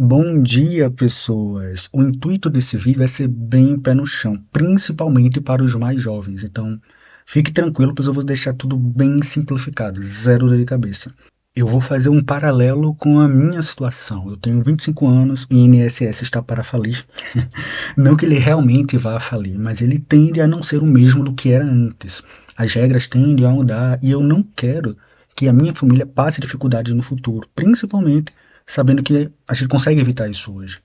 Bom dia, pessoas! O intuito desse vídeo é ser bem pé no chão, principalmente para os mais jovens. Então, fique tranquilo, pois eu vou deixar tudo bem simplificado, zero dor de cabeça. Eu vou fazer um paralelo com a minha situação. Eu tenho 25 anos e o INSS está para falir. Não que ele realmente vá falir, mas ele tende a não ser o mesmo do que era antes. As regras tendem a mudar e eu não quero que a minha família passe dificuldades no futuro, principalmente sabendo que a gente consegue evitar isso hoje.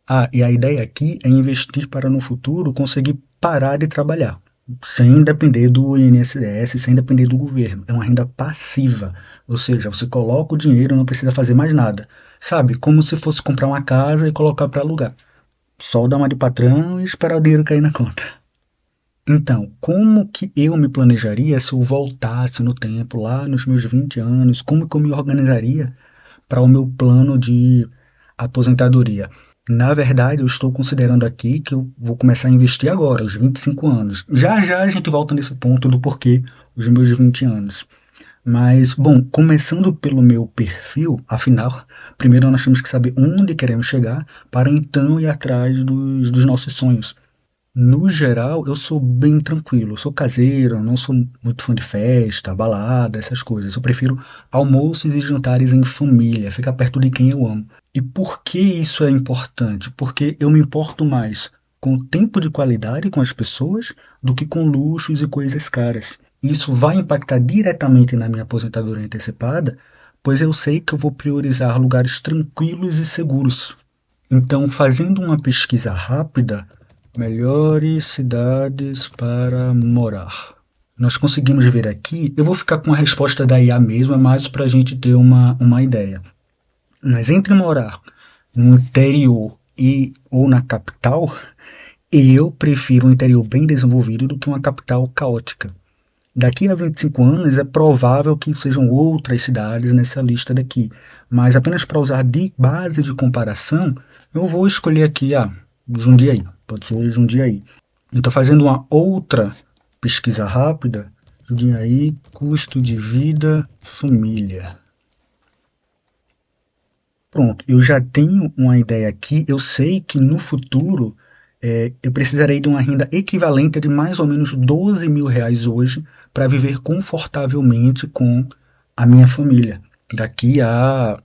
Ah, e a ideia aqui é investir para no futuro conseguir parar de trabalhar, sem depender do INSS, sem depender do governo. É uma renda passiva, ou seja, você coloca o dinheiro e não precisa fazer mais nada. Sabe, como se fosse comprar uma casa e colocar para alugar. Só dar uma de patrão e esperar o dinheiro cair na conta. Então, como que eu me planejaria se eu voltasse no tempo, lá nos meus 20 anos? Como que eu me organizaria para o meu plano de aposentadoria? Na verdade, eu estou considerando aqui que eu vou começar a investir agora, aos 25 anos. Já já a gente volta nesse ponto do porquê os meus 20 anos. Mas, bom, começando pelo meu perfil, afinal, primeiro nós temos que saber onde queremos chegar para então ir atrás dos nossos sonhos. No geral, eu sou bem tranquilo. Eu sou caseiro, não sou muito fã de festa, balada, essas coisas. Eu prefiro almoços e jantares em família, ficar perto de quem eu amo. E por que isso é importante? Porque eu me importo mais com o tempo de qualidade com as pessoas do que com luxos e coisas caras. Isso vai impactar diretamente na minha aposentadoria antecipada, pois eu sei que eu vou priorizar lugares tranquilos e seguros. Então, fazendo uma pesquisa rápida, melhores cidades para morar. Nós conseguimos ver aqui, eu vou ficar com a resposta da IA mesmo, é mais para a gente ter uma ideia. Mas entre morar no interior e ou na capital, eu prefiro um interior bem desenvolvido do que uma capital caótica. Daqui a 25 anos é provável que sejam outras cidades nessa lista daqui, mas apenas para usar de base de comparação, eu vou escolher aqui Jundiaí, pode ser Jundiaí. Então, fazendo uma outra pesquisa rápida, Jundiaí, custo de vida, família. Pronto, eu já tenho uma ideia aqui, eu sei que no futuro eu precisarei de uma renda equivalente de mais ou menos 12 mil reais hoje para viver confortavelmente com a minha família. Daqui a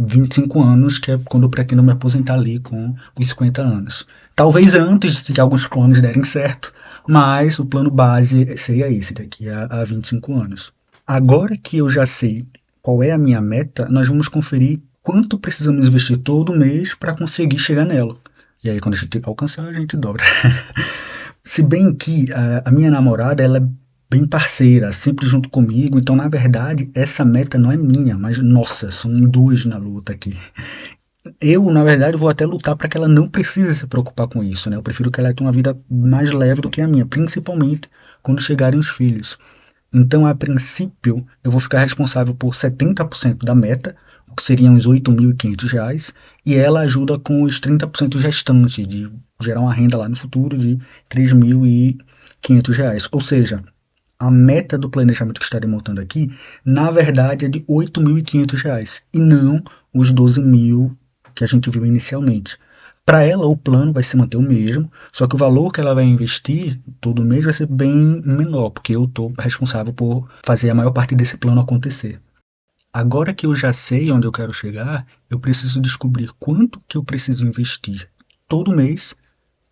25 anos, que é quando eu pretendo me aposentar ali com os 50 anos. Talvez antes de que alguns planos derem certo, mas o plano base seria esse, daqui a 25 anos. Agora que eu já sei qual é a minha meta, nós vamos conferir quanto precisamos investir todo mês para conseguir chegar nela. E aí, quando a gente alcançar, a gente dobra. Se bem que a minha namorada, ela é bem parceira, sempre junto comigo, então, na verdade, essa meta não é minha, mas, nossa, são dois na luta aqui. Eu, na verdade, vou até lutar para que ela não precise se preocupar com isso, né? Eu prefiro que ela tenha uma vida mais leve do que a minha, principalmente quando chegarem os filhos. Então, a princípio, eu vou ficar responsável por 70% da meta, o que seriam uns R$ 8.500, e ela ajuda com os 30% restantes, de gerar uma renda lá no futuro de R$ 3.500. Ou seja, a meta do planejamento que estarei montando aqui, na verdade, é de R$ 8.500, e não os 12 mil que a gente viu inicialmente. Para ela, o plano vai se manter o mesmo, só que o valor que ela vai investir todo mês vai ser bem menor, porque eu estou responsável por fazer a maior parte desse plano acontecer. Agora que eu já sei onde eu quero chegar, eu preciso descobrir quanto que eu preciso investir todo mês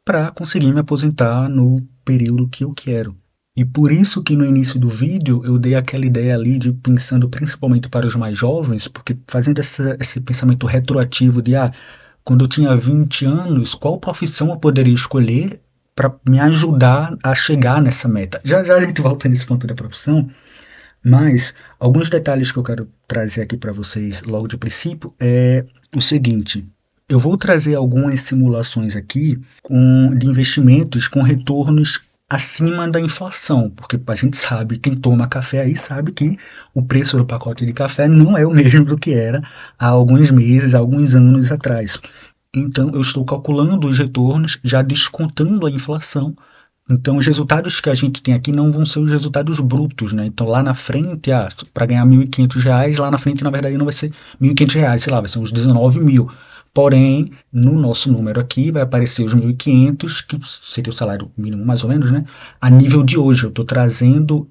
para conseguir me aposentar no período que eu quero. E por isso que no início do vídeo eu dei aquela ideia ali de pensando principalmente para os mais jovens, porque fazendo esse pensamento retroativo de quando eu tinha 20 anos, qual profissão eu poderia escolher para me ajudar a chegar nessa meta. Já já a gente volta nesse ponto da profissão, mas alguns detalhes que eu quero trazer aqui para vocês logo de princípio é o seguinte. Eu vou trazer algumas simulações aqui de investimentos com retornos acima da inflação, porque a gente sabe, quem toma café aí sabe que o preço do pacote de café não é o mesmo do que era há alguns meses, há alguns anos atrás. Então, eu estou calculando os retornos, já descontando a inflação. Então, os resultados que a gente tem aqui não vão ser os resultados brutos, né? Então, lá na frente, para ganhar R$ 1.500, lá na frente, na verdade, não vai ser R$ 1.500, sei lá, vai ser uns 19 mil. Porém, no nosso número aqui vai aparecer os 1.500, que seria o salário mínimo mais ou menos, né? A nível de hoje, eu estou trazendo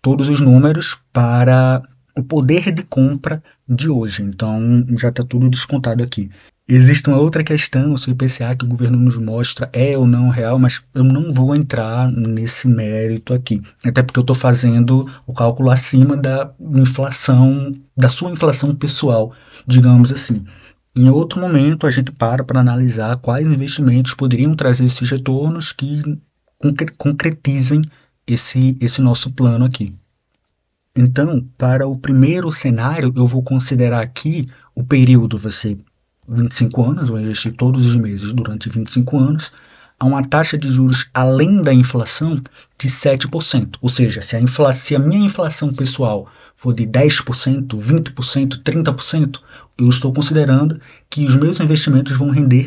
todos os números para o poder de compra de hoje. Então, já está tudo descontado aqui. Existe uma outra questão, se o IPCA que o governo nos mostra é ou não real, mas eu não vou entrar nesse mérito aqui. Até porque eu estou fazendo o cálculo acima da inflação, da sua inflação pessoal, digamos assim. Em outro momento, a gente para analisar quais investimentos poderiam trazer esses retornos que concretizem esse nosso plano aqui. Então, para o primeiro cenário, eu vou considerar aqui o período, vai ser 25 anos, vou investir todos os meses durante 25 anos, a uma taxa de juros além da inflação de 7%. Ou seja, se a minha inflação pessoal for de 10%, 20%, 30%, eu estou considerando que os meus investimentos vão render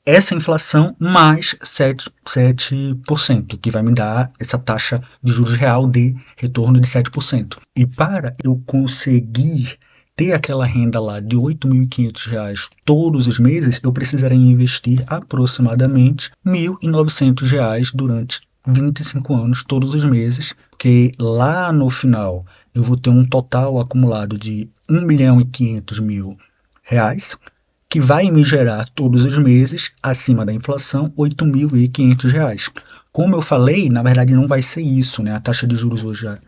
essa inflação mais 7%, que vai me dar essa taxa de juros real de retorno de 7%. E para eu conseguir ter aquela renda lá de R$ 8.500 todos os meses, eu precisaria investir aproximadamente R$ 1.900 durante 25 anos, todos os meses, porque lá no final eu vou ter um total acumulado de R$ 1.500.000, que vai me gerar todos os meses, acima da inflação, R$ 8.500. Como eu falei, na verdade não vai ser isso, né? A taxa de juros hoje é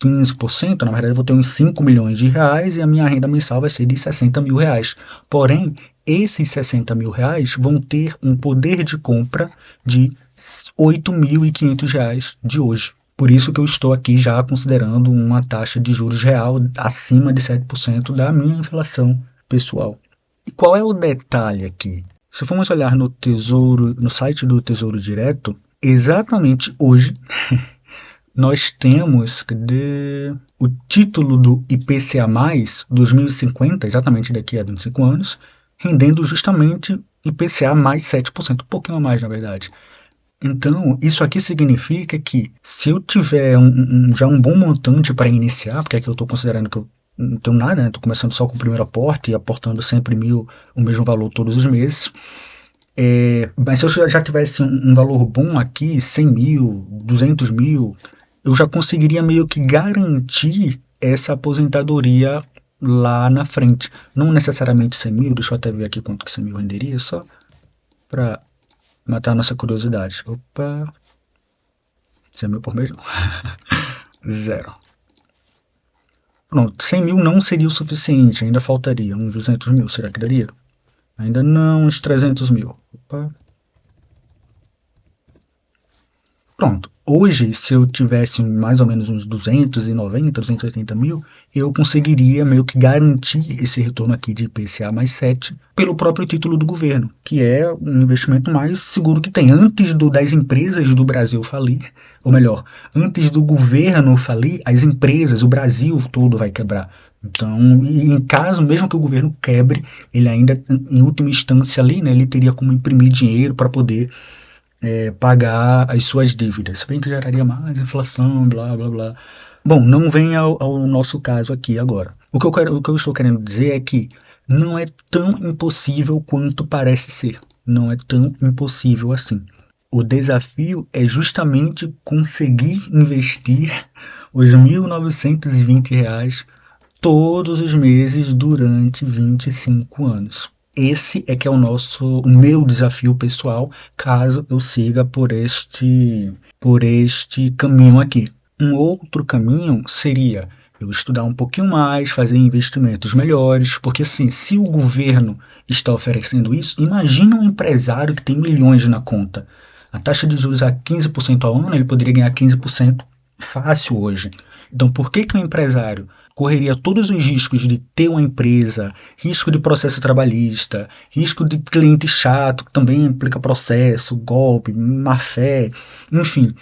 15%, na verdade eu vou ter uns 5 milhões de reais e a minha renda mensal vai ser de 60 mil reais. Porém, esses 60 mil reais vão ter um poder de compra de R$ 8.500 de hoje. Por isso que eu estou aqui já considerando uma taxa de juros real acima de 7% da minha inflação pessoal. E qual é o detalhe aqui? Se formos olhar no site do Tesouro Direto, exatamente hoje nós temos o título do IPCA+, 2050, exatamente daqui a 25 anos, rendendo justamente IPCA mais 7%, um pouquinho a mais, na verdade. Então, isso aqui significa que se eu tiver já um bom montante para iniciar, porque aqui eu estou considerando que eu não tenho nada, né? Estou começando só com o primeiro aporte e aportando sempre o mesmo valor todos os meses. Mas se eu já tivesse um valor bom aqui, 100 mil, 200 mil, eu já conseguiria meio que garantir essa aposentadoria lá na frente. Não necessariamente 100 mil, deixa eu até ver aqui quanto que 100 mil renderia, só para matar a nossa curiosidade. Opa, 100 mil por mês não. Zero. Pronto, 100 mil não seria o suficiente, ainda faltaria uns 200 mil, será que daria? Ainda não, uns 300 mil. Opa. Pronto, hoje se eu tivesse mais ou menos uns 290, 280 mil, eu conseguiria meio que garantir esse retorno aqui de IPCA mais 7 pelo próprio título do governo, que é um investimento mais seguro que tem. Antes das empresas do Brasil falir, ou melhor, antes do governo falir, as empresas, o Brasil todo vai quebrar. Então, em caso, mesmo que o governo quebre, ele ainda, em última instância ali, né, ele teria como imprimir dinheiro para poder pagar as suas dívidas. Se bem que geraria mais inflação, blá, blá, blá. Bom, não vem ao nosso caso aqui agora. O que eu estou querendo dizer é que não é tão impossível quanto parece ser. Não é tão impossível assim. O desafio é justamente conseguir investir os R$ 1.920 todos os meses durante 25 anos. Esse é que é o meu desafio pessoal, caso eu siga por este caminho aqui. Um outro caminho seria eu estudar um pouquinho mais, fazer investimentos melhores, porque assim, se o governo está oferecendo isso, imagina um empresário que tem milhões na conta. A taxa de juros a 15% ao ano, ele poderia ganhar 15% fácil hoje. Então, por que um empresário correria todos os riscos de ter uma empresa, risco de processo trabalhista, risco de cliente chato, que também implica processo, golpe, má-fé, enfim.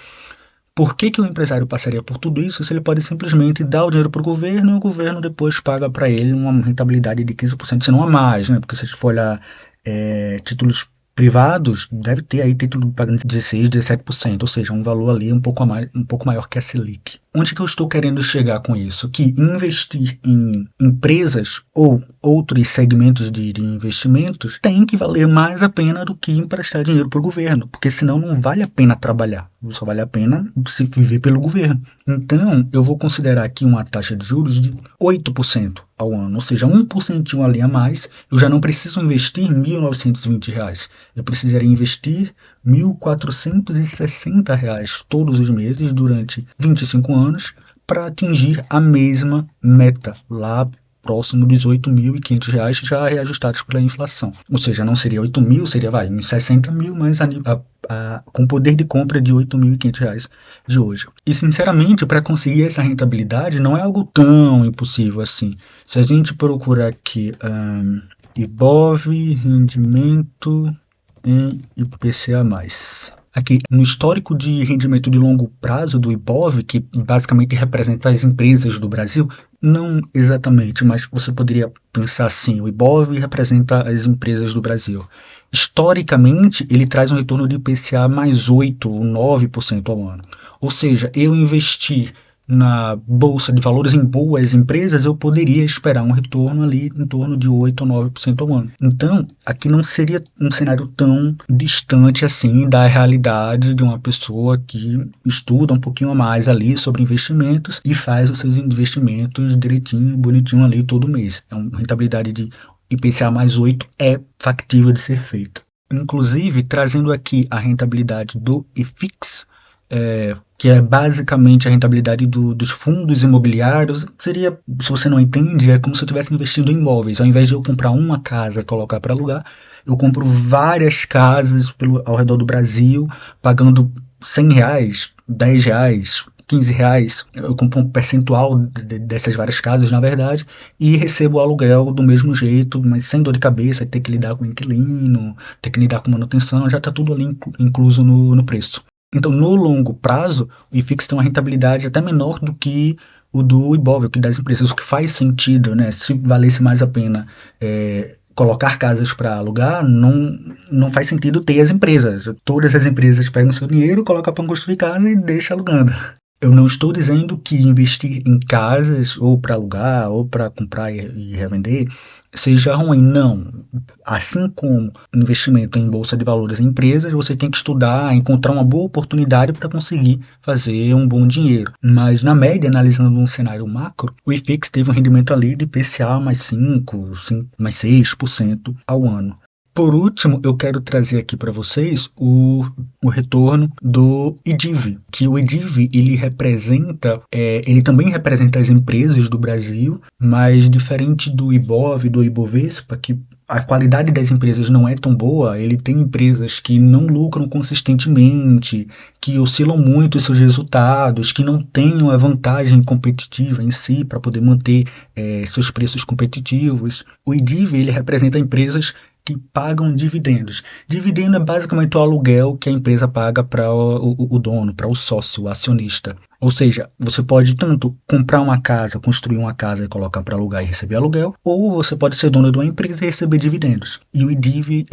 Por que o empresário passaria por tudo isso se ele pode simplesmente dar o dinheiro para o governo e o governo depois paga para ele uma rentabilidade de 15%, se não a mais, né? Porque se a gente for olhar títulos privados, deve ter aí título pagando 16%, 17%, ou seja, um valor ali um pouco maior que a Selic. Onde que eu estou querendo chegar com isso? Que investir em empresas ou outros segmentos de investimentos tem que valer mais a pena do que emprestar dinheiro para o governo, porque senão não vale a pena trabalhar, só vale a pena se viver pelo governo. Então, eu vou considerar aqui uma taxa de juros de 8% ao ano, ou seja, 1% ali a mais, eu já não preciso investir R$ 1.920, eu precisaria investir R$ 1.460 todos os meses durante 25 anos para atingir a mesma meta, lá próximo dos R$ 8.500, já reajustados pela inflação. Ou seja, não seria 8 mil, seria uns 60 mil, mas com poder de compra de R$ 8.500 de hoje. E, sinceramente, para conseguir essa rentabilidade não é algo tão impossível assim. Se a gente procurar aqui IBOV, rendimento em IPCA+. Aqui, no histórico de rendimento de longo prazo do IBOV, que basicamente representa as empresas do Brasil, não exatamente, mas você poderia pensar assim, o IBOV representa as empresas do Brasil. Historicamente, ele traz um retorno de IPCA mais 8 ou 9% ao ano. Ou seja, eu investir na bolsa de valores em boas empresas, eu poderia esperar um retorno ali em torno de 8 ou 9% ao ano. Então, aqui não seria um cenário tão distante assim da realidade de uma pessoa que estuda um pouquinho a mais ali sobre investimentos e faz os seus investimentos direitinho, bonitinho ali todo mês. É uma rentabilidade de IPCA mais 8 é factível de ser feita. Inclusive, trazendo aqui a rentabilidade do IFIX, que é basicamente a rentabilidade dos fundos imobiliários, seria, se você não entende, é como se eu estivesse investindo em imóveis. Ao invés de eu comprar uma casa e colocar para alugar, eu compro várias casas ao redor do Brasil, pagando R$100, R$10, R$15. Eu compro um percentual dessas várias casas, na verdade, e recebo o aluguel do mesmo jeito, mas sem dor de cabeça, ter que lidar com inquilino, ter que lidar com manutenção, já está tudo ali incluso no preço. Então, no longo prazo, o IFIX tem uma rentabilidade até menor do que o do IBOV, o que das empresas, o que faz sentido, né? Se valesse mais a pena colocar casas para alugar, não faz sentido ter as empresas. Todas as empresas pegam seu dinheiro, colocam para construir casa e deixam alugando. Eu não estou dizendo que investir em casas, ou para alugar, ou para comprar e revender, seja ruim. Não. Assim como investimento em bolsa de valores em empresas, você tem que estudar, encontrar uma boa oportunidade para conseguir fazer um bom dinheiro. Mas, na média, analisando um cenário macro, o IFIX teve um rendimento ali de IPCA mais 5, mais 6% ao ano. Por último, eu quero trazer aqui para vocês o retorno do IDIV, que o IDIV ele também representa as empresas do Brasil, mas diferente do IBOV, do Ibovespa, que a qualidade das empresas não é tão boa, ele tem empresas que não lucram consistentemente, que oscilam muito os seus resultados, que não têm uma vantagem competitiva em si para poder manter seus preços competitivos. O IDIV ele representa empresas que pagam dividendos. Dividendo é basicamente o aluguel que a empresa paga para o dono, para o sócio, o acionista. Ou seja, você pode tanto comprar uma casa, construir uma casa e colocar para alugar e receber aluguel, ou você pode ser dono de uma empresa e receber dividendos. E o IDIV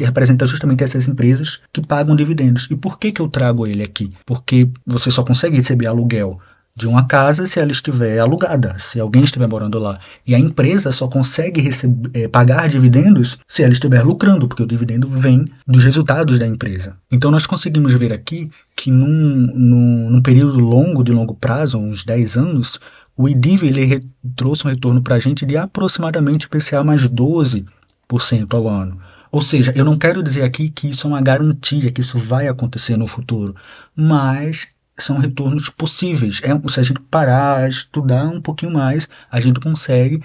representa justamente essas empresas que pagam dividendos. E por que eu trago ele aqui? Porque você só consegue receber aluguel de uma casa se ela estiver alugada, se alguém estiver morando lá. E a empresa só consegue pagar dividendos se ela estiver lucrando, porque o dividendo vem dos resultados da empresa. Então nós conseguimos ver aqui que num período de longo prazo, uns 10 anos, o IDIV ele trouxe um retorno para a gente de aproximadamente IPCA mais 12% ao ano. Ou seja, eu não quero dizer aqui que isso é uma garantia, que isso vai acontecer no futuro, mas são retornos possíveis. Se a gente parar, estudar um pouquinho mais, a gente consegue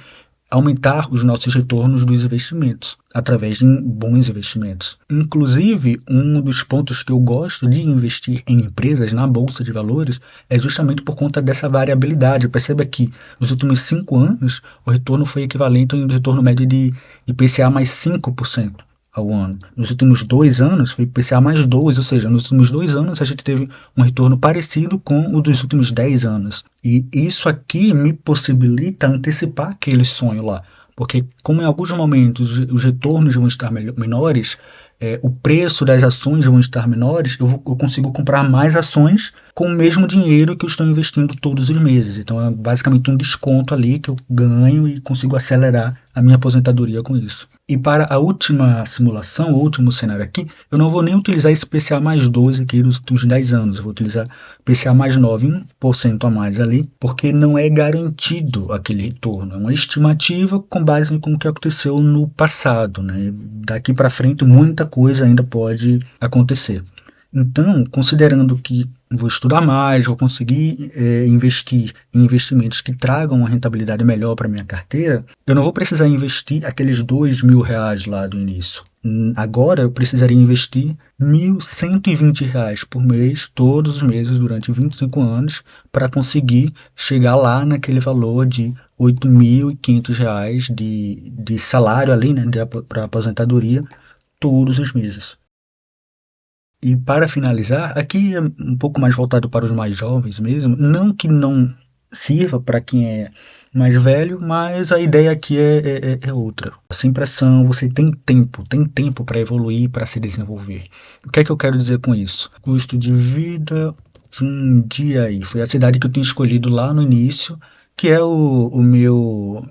aumentar os nossos retornos dos investimentos, através de bons investimentos. Inclusive, um dos pontos que eu gosto de investir em empresas na Bolsa de Valores é justamente por conta dessa variabilidade. Perceba que nos últimos 5 anos, o retorno foi equivalente a um retorno médio de IPCA mais 5% ao ano. Nos últimos 2 anos foi IPCA mais 12, ou seja, nos últimos 2 anos a gente teve um retorno parecido com o dos últimos 10 anos. E isso aqui me possibilita antecipar aquele sonho lá, porque como em alguns momentos os retornos vão estar menores, o preço das ações vão estar menores, eu consigo comprar mais ações com o mesmo dinheiro que eu estou investindo todos os meses. Então é basicamente um desconto ali que eu ganho e consigo acelerar a minha aposentadoria com isso. E para a última simulação, o último cenário aqui, eu não vou nem utilizar esse PCA mais 12 aqui dos últimos 10 anos. Eu vou utilizar PCA mais 9, 1% a mais ali, porque não é garantido aquele retorno. É uma estimativa com base em como que aconteceu no passado, né? Daqui para frente muita coisa ainda pode acontecer. Então, considerando que vou estudar mais, vou conseguir investir em investimentos que tragam uma rentabilidade melhor para minha carteira, eu não vou precisar investir aqueles R$ 2.000 lá do início. Agora eu precisaria investir R$ 1.120 por mês, todos os meses, durante 25 anos, para conseguir chegar lá naquele valor de R$ 8.500 de salário ali, né, para aposentadoria, todos os meses. E para finalizar, aqui é um pouco mais voltado para os mais jovens mesmo, não que não sirva para quem é mais velho, mas a ideia aqui é outra. Sem pressão, você tem tempo para evoluir, para se desenvolver. O que é que eu quero dizer com isso? Custo de vida de um dia aí. Foi a cidade que eu tinha escolhido lá no início, que é o meu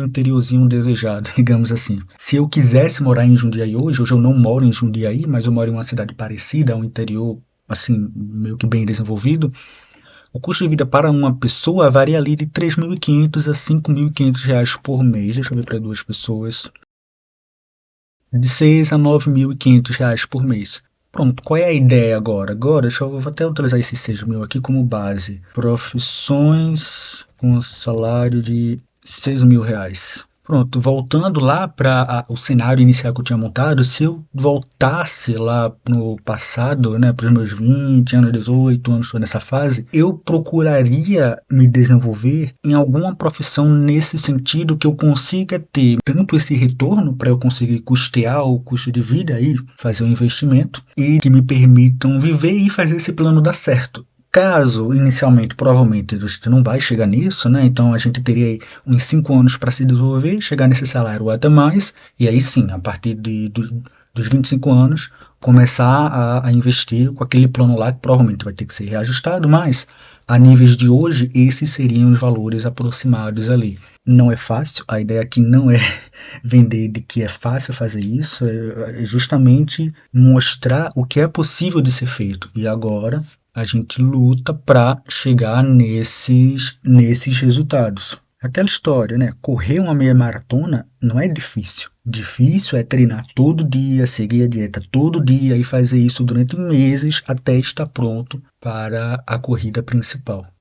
interiorzinho desejado, digamos assim. Se eu quisesse morar em Jundiaí hoje eu não moro em Jundiaí, mas eu moro em uma cidade parecida, um interior assim, meio que bem desenvolvido, o custo de vida para uma pessoa varia ali de R$ 3.500 a R$ 5.500 por mês, deixa eu ver para duas pessoas, de R$ 6.000 a R$ 9.500 por mês. Pronto, qual é a ideia agora? Agora, vou até utilizar esses 6.000 aqui como base. Profissões com salário de R$ 6.000. Pronto, voltando lá para o cenário inicial que eu tinha montado, se eu voltasse lá no passado, né, para os meus 20 anos, 18 anos, nessa fase, eu procuraria me desenvolver em alguma profissão nesse sentido que eu consiga ter tanto esse retorno para eu conseguir custear o custo de vida aí, fazer um investimento e que me permitam viver e fazer esse plano dar certo. Caso, inicialmente, provavelmente, você não vai chegar nisso, né? Então a gente teria aí uns 5 anos para se desenvolver, chegar nesse salário ou até mais, e aí sim, a partir dos 25 anos, começar a investir com aquele plano lá que provavelmente vai ter que ser reajustado, mas a níveis de hoje, esses seriam os valores aproximados ali. Não é fácil, a ideia aqui não é vender de que é fácil fazer isso, é justamente mostrar o que é possível de ser feito. E agora a gente luta para chegar nesses resultados. Aquela história, né? Correr uma meia maratona não é difícil. Difícil é treinar todo dia, seguir a dieta todo dia e fazer isso durante meses até estar pronto para a corrida principal.